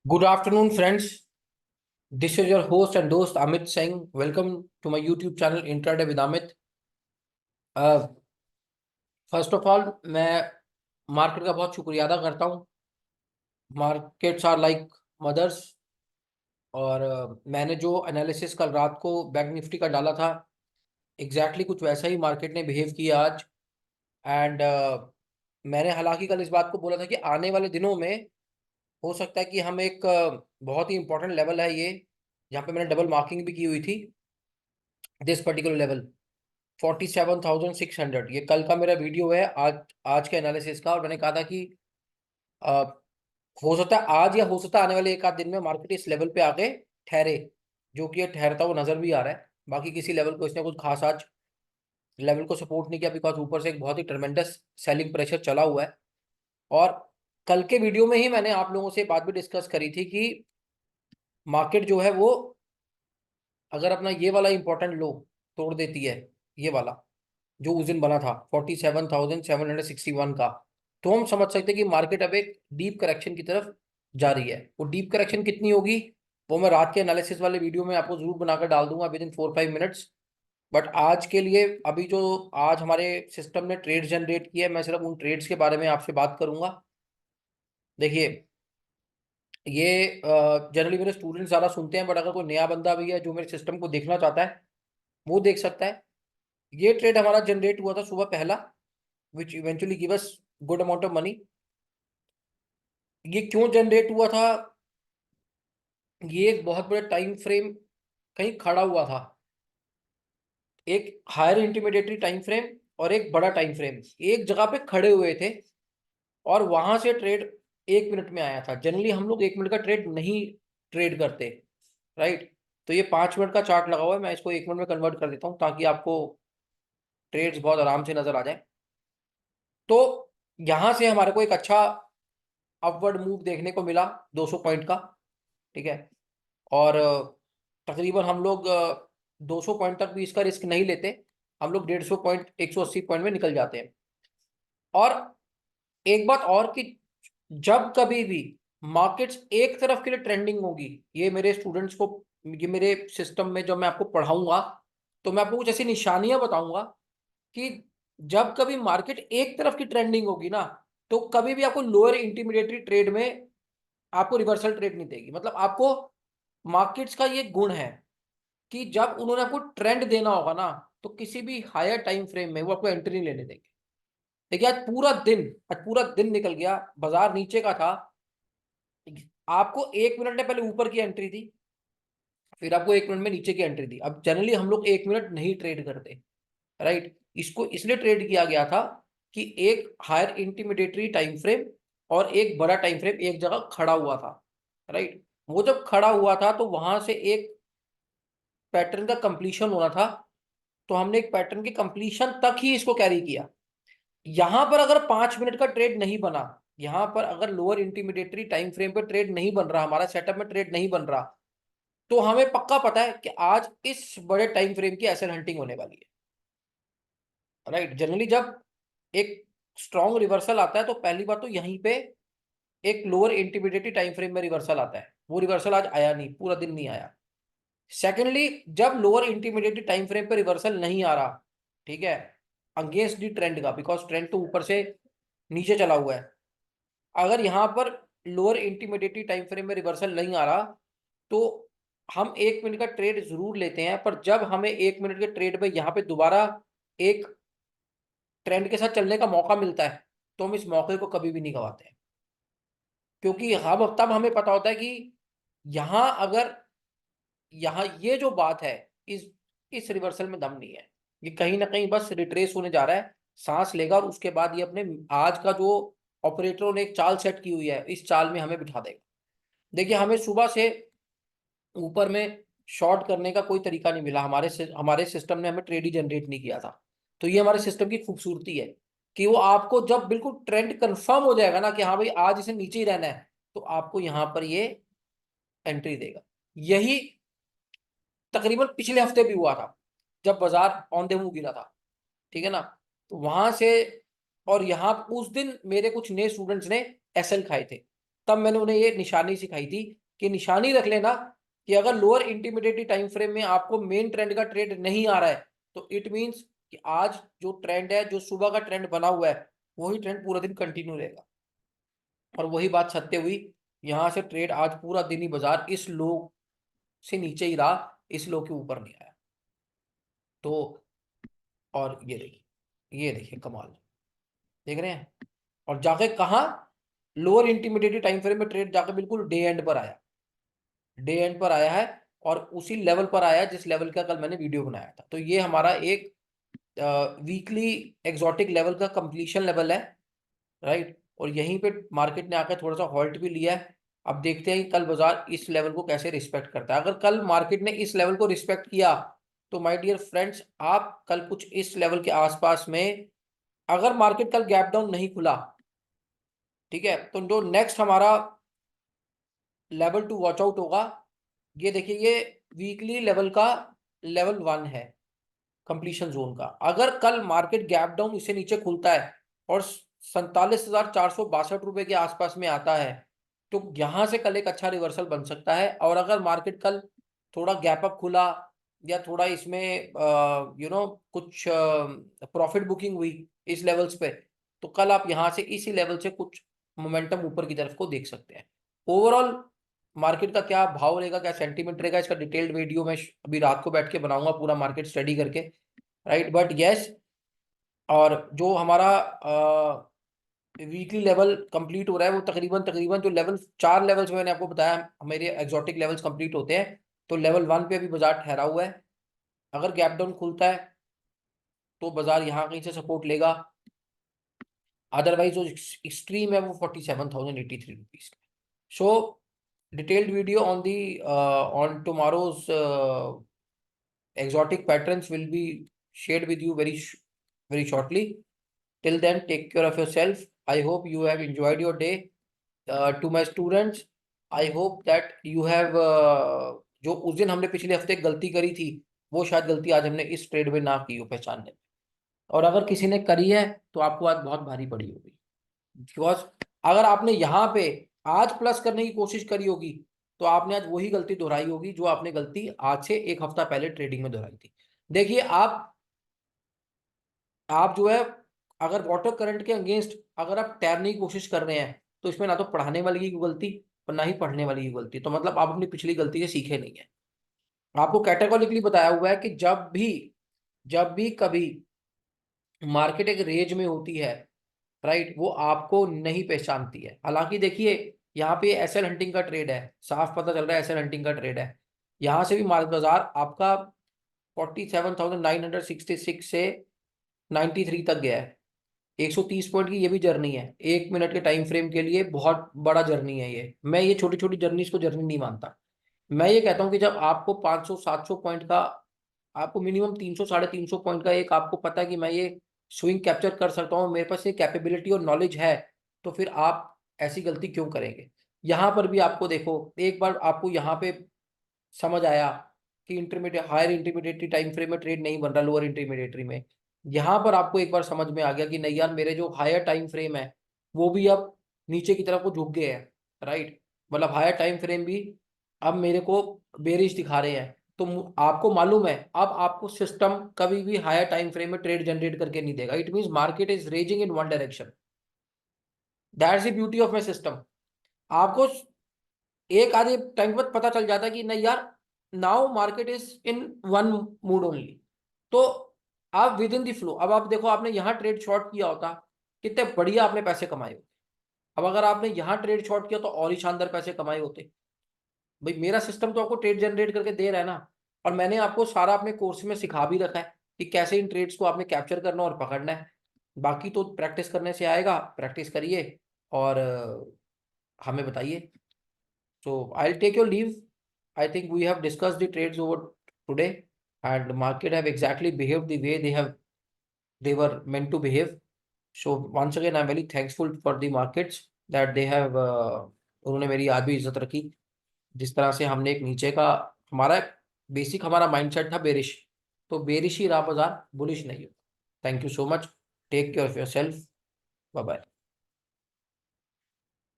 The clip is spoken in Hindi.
Good afternoon, friends. This is your host and host Amit Singh. Welcome to my YouTube channel Intraday with Amit. First of all मैं मार्केट का बहुत शुक्रिया अदा करता हूँ। Markets are like mothers. और मैंने जो एनालिसिस कल रात को बैंक निफ्टी का डाला था, एग्जैक्टली कुछ वैसा ही मार्केट ने बिहेव किया आज। एंड मैंने हालांकि कल इस बात को बोला था कि आने वाले दिनों में हो सकता है कि हम एक बहुत ही इंपॉर्टेंट लेवल है ये, जहाँ पे मैंने डबल मार्किंग भी की हुई थी। दिस पर्टिकुलर लेवल 47,600, ये कल का मेरा वीडियो है आज आज के एनालिसिस का। और मैंने कहा था कि अ, हो सकता है आज या हो सकता है आने वाले एक आध दिन में मार्केट इस लेवल पे आके ठहरे, जो कि ये ठहरता हुआ नजर भी आ रहा है। बाकी किसी लेवल को इसने कुछ खास आज लेवल को सपोर्ट नहीं किया, बिकॉज ऊपर से एक बहुत ही ट्रमेंडस सेलिंग प्रेशर चला हुआ है। और कल के वीडियो में ही मैंने आप लोगों से बात भी डिस्कस करी थी कि मार्केट जो है वो अगर अपना ये वाला इंपॉर्टेंट लो तोड़ देती है, ये वाला जो उस दिन बना था 47,761 का, तो हम समझ सकते हैं कि मार्केट अब एक डीप करेक्शन की तरफ जा रही है। वो डीप करेक्शन कितनी होगी वो मैं रात के एनालिसिस वाले वीडियो में आपको जरूर बनाकर डाल दूंगा विद इन 4-5 मिनट्स। बट आज के लिए अभी जो आज हमारे सिस्टम ने ट्रेड जनरेट किया है, मैं सिर्फ उन ट्रेड्स के बारे में आपसे बात करूंगा। देखिए, ये जनरली मेरे स्टूडेंट्स ज़्यादा सुनते हैं, बट अगर कोई नया बंदा भी है जो मेरे सिस्टम को देखना चाहता है वो देख सकता है। ये ट्रेड हमारा जनरेट हुआ था सुबह पहला, which eventually give us good amount of money. ये क्यों जनरेट हुआ था? ये एक बहुत बड़े टाइम फ्रेम कहीं खड़ा हुआ था, एक हायर इंटीमिडेटरी टाइम फ्रेम और एक बड़ा टाइम फ्रेम एक जगह पे खड़े हुए थे, और वहां से ट्रेड 1 मिनट में आया था। जनरली हम लोग 1 मिनट का ट्रेड नहीं ट्रेड करते, राइट? तो ये 5 मिनट का चार्ट लगा हुआ है, मैं इसको 1 मिनट में कन्वर्ट कर देता हूँ ताकि आपको ट्रेड्स बहुत आराम से नजर आ जाए। तो यहां से हमारे को एक अच्छा अपवर्ड मूव देखने को मिला 200 पॉइंट का, ठीक है। और तकरीबन हम लोग 200 पॉइंट तक भी इसका रिस्क नहीं लेते, हम लोग 150 पॉइंट 180 पॉइंट में निकल जाते हैं। और एक बात और कि जब कभी भी मार्केट्स एक तरफ के लिए ट्रेंडिंग होगी, ये मेरे स्टूडेंट्स को, ये मेरे सिस्टम में जब मैं आपको पढ़ाऊंगा तो मैं आपको कुछ ऐसी निशानियां बताऊंगा कि जब कभी मार्केट एक तरफ की ट्रेंडिंग होगी ना, तो कभी भी आपको लोअर इंटीमीडिएटरी ट्रेड में आपको रिवर्सल ट्रेड नहीं देगी। मतलब आपको मार्केट्स का ये गुण है कि जब उन्होंने आपको ट्रेंड देना होगा ना, तो किसी भी हायर टाइम फ्रेम में वो आपको एंट्री नहीं लेने देंगे। देखिए, आज पूरा दिन निकल गया, बाजार नीचे का था, आपको 1 मिनट ने पहले ऊपर की एंट्री दी, फिर आपको 1 मिनट में नीचे की एंट्री दी। अब जनरली हम लोग 1 मिनट नहीं ट्रेड करते, राइट? इसको इसलिए ट्रेड किया गया था कि एक हायर इंटीमिडेटरी टाइम फ्रेम और एक बड़ा टाइम फ्रेम एक जगह खड़ा हुआ था, राइट? वो जब खड़ा हुआ था तो वहां से एक पैटर्न का कंप्लीशन होना था, तो हमने एक पैटर्न के कंप्लीशन तक ही इसको कैरी किया। यहां पर अगर 5 मिनट का ट्रेड नहीं बना, यहां पर अगर लोअर इंटीमिडेटरी टाइम फ्रेम पर ट्रेड नहीं बन रहा, हमारा सेटअप में ट्रेड नहीं बन रहा, तो हमें पक्का पता है कि आज इस बड़े टाइम फ्रेम की एसेट हंटिंग होने वाली है, राइट? जनरली जब एक स्ट्रॉन्ग रिवर्सल आता है तो पहली बात तो यहीं पे एक लोअर इंटीमिडेटरी टाइम फ्रेम में रिवर्सल आता है। वो रिवर्सल आज आया नहीं, पूरा दिन नहीं आया। सेकेंडली, जब लोअर इंटीमिडिएट टाइम फ्रेम पे रिवर्सल नहीं आ रहा, ठीक है, अगेंस्ट दी ट्रेंड का, बिकॉज ट्रेंड तो ऊपर से नीचे चला हुआ है, अगर यहां पर लोअर इंटीमिडिएट टाइम फ्रेम में रिवर्सल नहीं आ रहा, तो हम 1 मिनट का ट्रेड जरूर लेते हैं। पर जब हमें 1 मिनट के ट्रेड में यहाँ पे दोबारा एक ट्रेंड के साथ चलने का मौका मिलता है, तो हम इस मौके को कभी भी नहीं गवाते हैं, क्योंकि हम तब हमें पता होता है कि यहाँ अगर यहाँ ये जो बात है, इस रिवर्सल में दम नहीं है, ये कहीं ना कहीं बस रिट्रेस होने जा रहा है, सांस लेगा और उसके बाद ये अपने आज का जो ऑपरेटरों ने एक चाल सेट की हुई है, इस चाल में हमें बिठा देगा। देखिए, हमें सुबह से ऊपर में शॉर्ट करने का कोई तरीका नहीं मिला, हमारे सिस्टम ने हमें ट्रेड ही जनरेट नहीं किया था। तो ये हमारे सिस्टम की खूबसूरती है कि वो आपको जब बिल्कुल ट्रेंड कंफर्म हो जाएगा ना कि हाँ भाई आज इसे नीचे ही रहना है, तो आपको यहां पर ये एंट्री देगा। यही तकरीबन पिछले हफ्ते भी हुआ था जब बाजार ऑन द मूव गिरा था, ठीक है ना? तो वहां से, और यहाँ उस दिन मेरे कुछ नए स्टूडेंट्स ने एसएल खाए थे, तब मैंने उन्हें ये निशानी सिखाई थी कि निशानी रख लेना कि अगर लोअर इंटीमीडिएट टाइम फ्रेम में आपको मेन ट्रेंड का ट्रेड नहीं आ रहा है तो इट मींस कि आज जो ट्रेंड है, जो सुबह का ट्रेंड बना हुआ है, वही ट्रेंड पूरा दिन कंटिन्यू रहेगा। और वही बात सत्य हुई, यहां से ट्रेड आज पूरा दिन ही बाजार इस लो से नीचे ही रहा, इस लो के ऊपर नहीं आया। तो और ये देखिए कमाल, देख रहे हैं। और जाके कहा, लोअर इंटीमीडिएट टाइम फ्रेम में ट्रेड जाके बिल्कुल डे एंड पर आया, डे एंड पर आया है, और उसी लेवल पर आया जिस लेवल का कल मैंने वीडियो बनाया था। तो ये हमारा एक वीकली एग्जॉटिक लेवल का कंप्लीशन लेवल है, राइट। और यहीं पे मार्केट ने आकर थोड़ा सा हॉल्ट भी लिया है। अब देखते हैं कि कल बाजार इस लेवल को कैसे रिस्पेक्ट करता है। अगर कल मार्केट ने इस लेवल को रिस्पेक्ट किया तो माय डियर फ्रेंड्स, आप कल कुछ इस लेवल के आसपास में, अगर मार्केट कल गैप डाउन नहीं खुला, ठीक है, तो जो नेक्स्ट हमारा लेवल टू वॉच आउट होगा, ये देखिए, ये वीकली लेवल का लेवल 1 है कंप्लीशन जोन का। अगर कल मार्केट गैप डाउन इससे नीचे खुलता है और 47,462 रुपए के आसपास में आता है, तो यहां से कल एक अच्छा रिवर्सल बन सकता है। और अगर मार्केट कल थोड़ा गैप अप खुला या थोड़ा इसमें कुछ प्रॉफिट बुकिंग हुई इस लेवल्स पे, तो कल आप यहां से इसी लेवल से कुछ मोमेंटम ऊपर की तरफ को देख सकते हैं। ओवरऑल मार्केट का क्या भाव रहेगा, क्या सेंटीमेंट रहेगा, इसका डिटेल्ड वीडियो मैं अभी रात को बैठ के बनाऊंगा, पूरा मार्केट स्टडी करके, राइट। बट यस, और जो हमारा वीकली लेवल कंप्लीट हो रहा है, वो तकरीबन तकरीबन जो लेवल 4 लेवल्स मैंने आपको बताया मेरे एग्जॉटिक लेवल्स कंप्लीट होते हैं, तो लेवल 1 पे अभी बाजार ठहरा हुआ है। अगर गैप डाउन खुलता है तो बाजार यहाँ कहीं से सपोर्ट लेगा, अदरवाइज जो एक्सट्रीम है वो 47,083 rupees. So detailed video on the on tomorrow's exotic patterns will be shared with you very shortly. Till then, take care of yourself. I hope you have enjoyed your day. To my students, I hope that you have जो उस दिन हमने पिछले हफ्ते गलती करी थी, वो शायद गलती आज हमने इस ट्रेड में ना की हो पहचानने में। और अगर किसी ने करी है तो आपको आज बहुत भारी पड़ी होगी, बिकॉज अगर आपने यहाँ पे आज प्लस करने की कोशिश करी होगी तो आपने आज वही गलती दोहराई होगी जो आपने गलती आज से एक हफ्ता पहले ट्रेडिंग में दोहराई थी। देखिए, आप जो है, अगर वाटर करंट के अगेंस्ट अगर आप तैरने की कोशिश कर रहे हैं तो इसमें ना तो पढ़ाने वाली की गलती और ना ही पढ़ने वाली की गलती, तो मतलब आप अपनी पिछली गलती से सीखे नहीं है। आपको कैटेगोरिकली बताया हुआ है कि जब भी कभी मार्केट एक रेंज में होती है, राइट, वो आपको नहीं पहचानती है। हालांकि देखिए, यहाँ पे एसएल हंटिंग का ट्रेड है, साफ पता चल रहा है एसएल हंटिंग का ट्रेड है। यहाँ से भी मार्केट बाजार आपका 47,966 से 93 तक गया है, 130 पॉइंट की ये भी जर्नी है। 1 मिनट के टाइम फ्रेम के लिए बहुत बड़ा जर्नी है ये। मैं ये छोटी छोटी जर्नी को जर्नी नहीं मानता। मैं ये कहता हूँ कि जब आपको 500-700 पॉइंट का, आपको मिनिमम 300 350 पॉइंट का एक आपको पता है कि मैं ये स्विंग कैप्चर कर सकता हूँ, मेरे पास ये कैपेबिलिटी और नॉलेज है, तो फिर आप ऐसी गलती क्यों करेंगे। यहाँ पर भी आपको देखो, एक बार आपको यहाँ पे समझ आया कि intermediate higher intermediatory time frame में ट्रेड नहीं बन रहा, लोअर इंटरमीडिएटरी में, यहाँ पर आपको एक बार समझ में आ गया कि नहीं यार, मेरे जो हायर टाइम फ्रेम है वो भी अब नीचे की तरफ को झुक गए हैं, राइट। मतलब हायर टाइम फ्रेम भी अब मेरे को बेरिश दिखा रहे हैं। तो आपको मालूम है, अब आपको सिस्टम कभी भी हायर टाइम फ्रेम में ट्रेड जनरेट करके नहीं देगा। It means market is raising in one direction, that's the beauty of my system. आपको एक आधे टाइम बाद पता चल जाता है कि नहीं यार, now market is in one mood only, तो आप विद इन दी फ्लो। अब आप देखो, आपने यहाँ ट्रेड शॉर्ट किया होता, कितने बढ़िया आपने पैसे कमाए होते। अब अगर आपने यहाँ ट्रेड शॉर्ट किया तो और ही शानदार पैसे कमाए होते। भाई, मेरा सिस्टम तो आपको ट्रेड जनरेट करके दे रहा है ना, और मैंने आपको सारा अपने कोर्स में सिखा भी रखा है कि कैसे इन ट्रेड्स को आपने कैप्चर करना और पकड़ना है। बाकी तो प्रैक्टिस करने से आएगा, प्रैक्टिस करिए और हमें बताइए। So I'll take your leave. I think we have discussed the trades over today, and market have exactly behaved the way they were meant to behave. So once again, I'm very thankful for the markets that they have उन्होंने मेरी आज भी इज्जत रखी। जिस तरह से हमने एक नीचे का, हमारा बेसिक हमारा माइंडसेट था बेरिश, तो बेरिश ही रहा बाजार, बुलिश नहीं हो। Thank you so much, take care of yourself, bye bye.